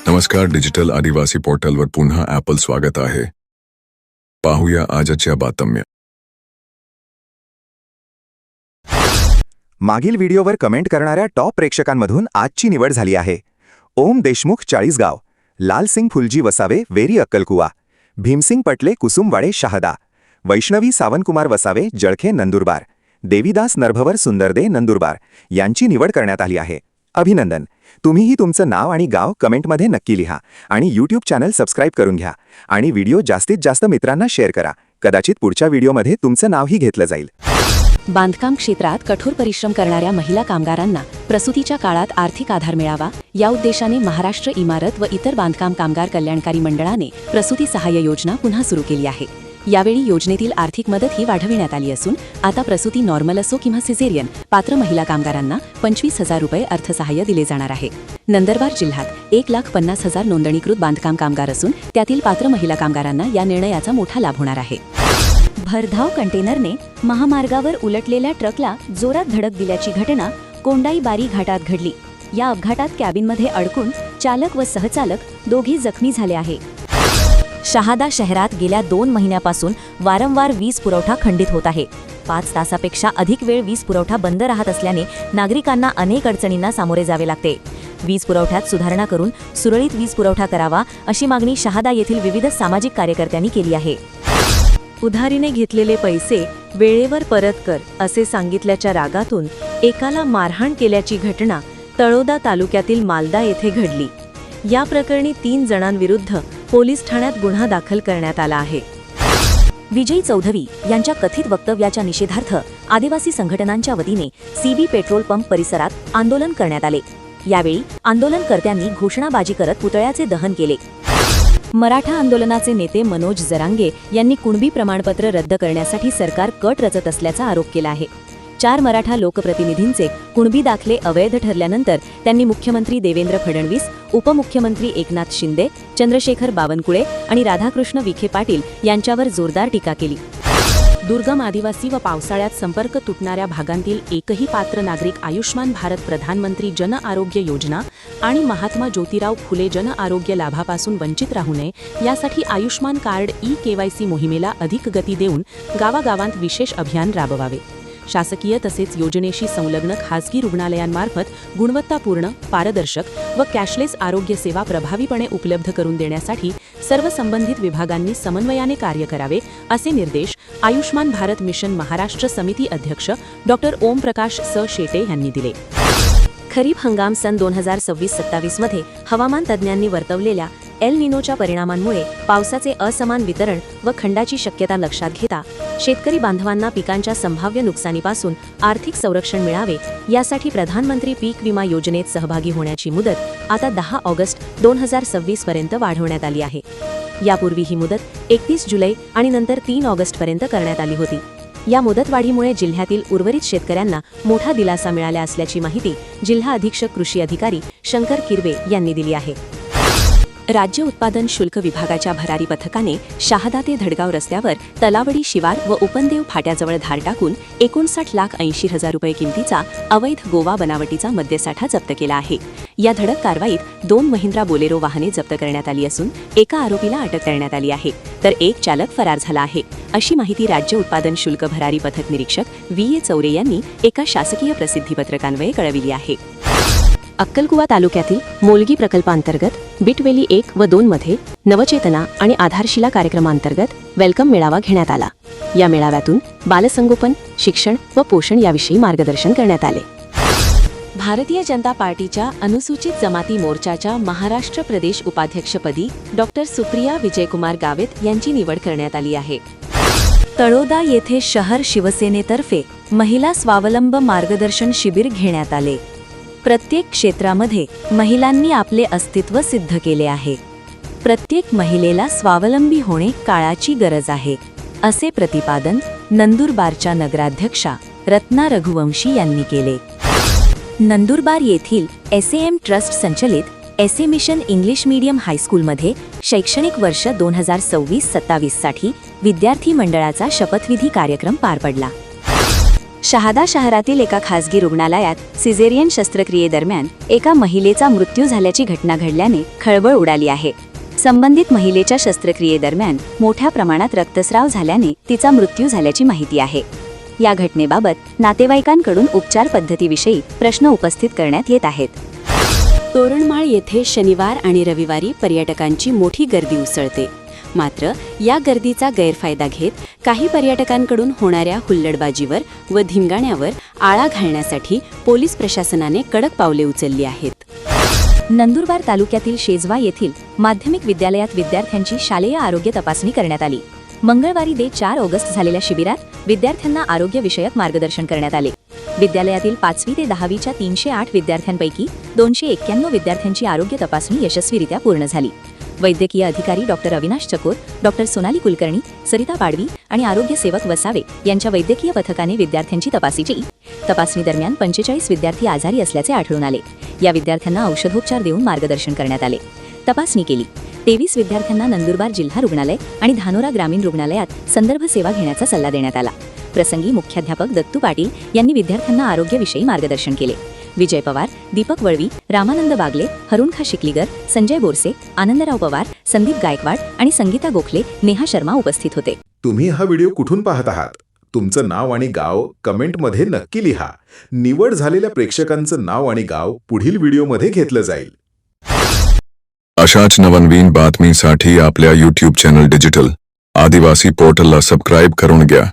नमस्कार, डिजिटल आदिवासी पोर्टलवर पुन्हा ॲपल स्वागत आहे. पाहूया आजच्या बातम्या. मागील व्हिडिओवर कमेंट करणाऱ्या टॉप प्रेक्षकांमधून आजची निवड झाली आहे. ओम देशमुख 40 गाव, लालसिंग फुलजी वसावे वेरी अक्कलकुवा, भीमसिंग पटले कुसुमवाडे शहादा, वैष्णवी सावंतकुमार वसावे जळखे नंदुरबार, देवीदास नरभवर सुंदरदे नंदुरबार यांची निवड करण्यात आली आहे. अभिनंदन. तुम्हीही तुमचं नाव आणि गाव कमेंटमध्ये नक्की लिहा आणि यूट्यूब चॅनल सबस्क्राईब करून घ्या आणि व्हिडिओ जास्तीत जास्त मित्रांना शेअर करा. कदाचित पुढच्या व्हिडिओमध्ये तुमचं नावही घेतलं जाईल. बांधकाम क्षेत्रात कठोर परिश्रम करणाऱ्या महिला कामगारांना प्रसूतीच्या काळात आर्थिक आधार मिळावा या उद्देशाने महाराष्ट्र इमारत व इतर बांधकाम कामगार कल्याणकारी मंडळाने प्रसूती सहाय्य योजना पुन्हा सुरू केली आहे. यावेळी योजनेतील आर्थिक मदतही वाढविण्यात आली असून आता प्रसूती नॉर्मल असो किंवा सिझेरियन पात्र महिला कामगारांना 25,000 रुपये अर्थसहाय्य दिले जाणार आहे. नंदुरबार जिल्ह्यात 1,50,000 नोंदणीकृत बांधकाम कामगार असून त्यातील पात्र महिला कामगारांना या निर्णयाचा मोठा लाभ होणार आहे. भरधाव कंटेनरने महामार्गावर उलटलेल्या ट्रकला जोरात धडक दिल्याची घटना कोंडाईबारी घाटात घडली. या अपघातात कॅबिनमध्ये अडकून चालक व सहचालक दोघे जखमी झाले आहे. शहादा शहरात गेल्या 2 महिन्यापासून वारंवार वीज पुरवठा खंडित होत आहे. 5 तासापेक्षा अधिक वेळ वीज पुरवठा बंद राहत असल्याने नागरिकांना अनेक अडचणींना सामोरे जावे लागते. वीज पुरवठ्यात सुधारणा करून सुरळीत वीज पुरवठा करावा अशी मागणी शहादा येथील विविध सामाजिक कार्यकर्त्यांनी केली आहे. उधारीने घेतलेले पैसे वेळेवर परत कर असे सांगितल्याच्या रागातून एकाला मारहाण केल्याची घटना तळोदा तालुक्यातील मालदा येथे घडली. या प्रकरणी 3 जणांविरुद्ध पोलीस ठाण्यात गुन्हा दाखल करण्यात आला आहे. विजय चौधरी यांच्या कथित वक्तव्याच्या निषेधार्थ आदिवासी संघटनांच्या वतीने सीबी पेट्रोल पंप परिसरात आंदोलन करण्यात आले. यावेळी आंदोलनकर्त्यांनी घोषणाबाजी करत पुतळ्याचे दहन केले. मराठा आंदोलनाचे नेते मनोज जरांगे यांनी कुणबी प्रमाणपत्र रद्द करण्यासाठी सरकार कट रचत असल्याचा आरोप केला आहे. 4 मराठा लोकप्रतिनिधींचे कुणबी दाखले अवैध ठरल्यानंतर त्यांनी मुख्यमंत्री देवेंद्र फडणवीस, उपमुख्यमंत्री एकनाथ शिंदे, चंद्रशेखर बावनकुळे आणि राधाकृष्ण विखे पाटील यांच्यावर जोरदार टीका केली. दुर्गम आदिवासी व पावसाळ्यात संपर्क तुटणाऱ्या भागांतील एकही पात्र नागरिक आयुष्मान भारत प्रधानमंत्री जन आरोग्य योजना आणि महात्मा ज्योतिराव फुले जन आरोग्य लाभापासून वंचित राहू नये यासाठी आयुष्मान कार्ड ई-केवायसी मोहिमेला अधिक गती देऊन गावागावांत विशेष अभियान राबवावे. शासकीय तसेच योजनेशी संलग्न खासगी रुग्णालयांमार्फत गुणवत्तापूर्ण, पारदर्शक व कॅशलेस आरोग्य सेवा प्रभावीपणे उपलब्ध करून देण्यासाठी सर्व संबंधित विभागांनी समन्वयाने कार्य करावे असे निर्देश आयुष्मान भारत मिशन महाराष्ट्र समिती अध्यक्ष डॉ. ओमप्रकाश स. शेटे यांनी दिले. खरीप हंगाम सन 2026-27 मध्ये हवामान तज्ज्ञांनी वर्तवलेल्या एल निनोच्या परिणामांमुळे पावसाचे असमान वितरण व खंडाची शक्यता लक्षात घेता शेतकरी बांधवांना पिकांच्या संभाव्य नुकसानीपासून आर्थिक संरक्षण मिळावे यासाठी प्रधानमंत्री पीक विमा योजनेत सहभागी होण्याची मुदत आता 10 ऑगस्ट 2026 पर्यंत वाढवण्यात आली आहे. यापूर्वी ही मुदत 31 जुलै आणि नंतर 3 ऑगस्ट पर्यंत करण्यात आली होती. या मुदतवाढीमुळे जिल्ह्यातील उर्वरित शेतकऱ्यांना मोठा दिलासा मिळाला असल्याची माहिती जिल्हा अधीक्षक कृषी अधिकारी शंकर किरवे यांनी दिली आहे. राज्य उत्पादन शुल्क विभागाच्या भरारी पथकाने शहादा ते धडगाव रस्त्यावर तलावडी शिवार व उपनदेव फाट्याजवळ धाड टाकून 59,80,000 रुपये किमतीचा अवैध गोवा बनावटीचा मद्यसाठा जप्त केला आहे. या धडक कारवाईत 2 महिंद्रा बोलेरो वाहने जप्त करण्यात आली असून एका आरोपीला अटक करण्यात आली आहे, तर एक चालक फरार झाला आहे, अशी माहिती राज्य उत्पादन शुल्क भरारी पथक निरीक्षक व्ही. ए. चौरे यांनी एका शासकीय प्रसिद्धीपत्रकान्वये कळविली आहे. अक्कलकुवा तालुक्यातील मोलगी प्रकल्पांतर्गत बिटवेली 1 व 2 मध्ये नवचेतना आणि आधारशिला कार्यक्रमांतर्गत वेलकम मेळावा घेण्यात आला. या मेळाव्यातून बालसंगोपन, शिक्षण व पोषण याविषयी मार्गदर्शन करण्यात आले. भारतीय जनता पार्टीच्या अनुसूचित जमाती मोर्चाच्या महाराष्ट्र प्रदेश उपाध्यक्षपदी डॉ. सुप्रिया विजयकुमार गावित यांची निवड करण्यात आली आहे. तळोदा येथे शहर शिवसेनेतर्फे महिला स्वावलंब मार्गदर्शन शिबिर घेण्यात आले. प्रत्येक क्षेत्रामध्ये महिलांनी आपले अस्तित्व सिद्ध केले आहे. प्रत्येक महिलेला स्वावलंबी होणे काळाची गरज आहे, असे प्रतिपादन नंदुरबारच्या नगराध्यक्षा रत्ना रघुवंशी यांनी केले. नंदुरबार येथील एसएएम ट्रस्ट संचलित एसए मिशन इंग्लिश मीडियम हायस्कूलमध्ये शैक्षणिक वर्ष 2026-27 साठी विद्यार्थी मंडळाचा शपथविधी कार्यक्रम पार पडला. शहादा शहरातील एका खासगी रुग्णालयात सिझेरियन शस्त्रक्रियेदरम्यान एका महिलेचा मृत्यू झाल्याची घटना घडल्याने खळबळ उडाली आहे. संबंधित महिलेच्या शस्त्रक्रियेदरम्यान मोठ्या प्रमाणात रक्तस्राव झाल्याने तिचा मृत्यू झाल्याची माहिती आहे. या घटनेबाबत नातेवाईकांकडून उपचार पद्धतीविषयी प्रश्न उपस्थित करण्यात येत आहेत. तोरणमाळ येथे शनिवार आणि रविवारी पर्यटकांची मोठी गर्दी उसळते. मात्र या गर्दीचा गैरफायदा घेत काही पर्यटकांकडून होणाऱ्या हुल्लडबाजीवर व धिंगाण्यावर आळा घालण्यासाठी पोलीस प्रशासनाने कडक पावले उचलली आहेत. नंदुरबार तालुक्यातील शेजवा येथील माध्यमिक विद्यालयात विद्यार्थ्यांची शालेय आरोग्य तपासणी करण्यात आली. मंगळवारी 4 ऑगस्ट झालेल्या शिबिरात विद्यार्थ्यांना आरोग्यविषयक मार्गदर्शन करण्यात आले. विद्यालयातील 5वी ते 10वीच्या 308 विद्यार्थ्यांपैकी 291 विद्यार्थ्यांची आरोग्य तपासणी यशस्वीरित्या पूर्ण झाली. वैद्यकीय अधिकारी डॉक्टर अविनाश चकोर, डॉक्टर सोनाली कुलकर्णी, सरिता पाडवी आणि आरोग्य सेवक वसावे यांच्या वैद्यकीय पथकाने विद्यार्थ्यांची तपासणी दरम्यान 45 विद्यार्थी आजारी असल्याचे आढळून आले. या विद्यार्थ्यांना औषधोपचार देऊन मार्गदर्शन करण्यात आले. तपासणी केली. 23 विद्यार्थ्यांना नंदुरबार जिल्हा रुग्णालय आणि धानोरा ग्रामीण रुग्णालयात संदर्भ सेवा घेण्याचा सल्ला देण्यात आला. प्रसंगी मुख्याध्यापक दत्तू पाटील यांनी विद्यार्थ्यांना आरोग्याविषयी मार्गदर्शन केले. विजय पवार, दीपक वळवी, रामानंद बागले, हरुणखा शिकलीगर, संजय बोरसे, आनंदराव पवार, संदीप गायकवाड आणि संगीता गोखले, नेहा शर्मा उपस्थित होते. तुम्ही हा व्हिडिओ कुठून पाहत आहात? तुमचं नाव आणि गाव कमेंटमध्ये नक्की लिहा. निवड झालेल्या प्रेक्षकांचं नाव आणि गाव पुढील व्हिडिओमध्ये घेतलं जाईल. अशाच नवनवीन बातमीसाठी आपल्या YouTube चॅनल डिजिटल आदिवासी पोर्टलला सबस्क्राईब करून घ्या.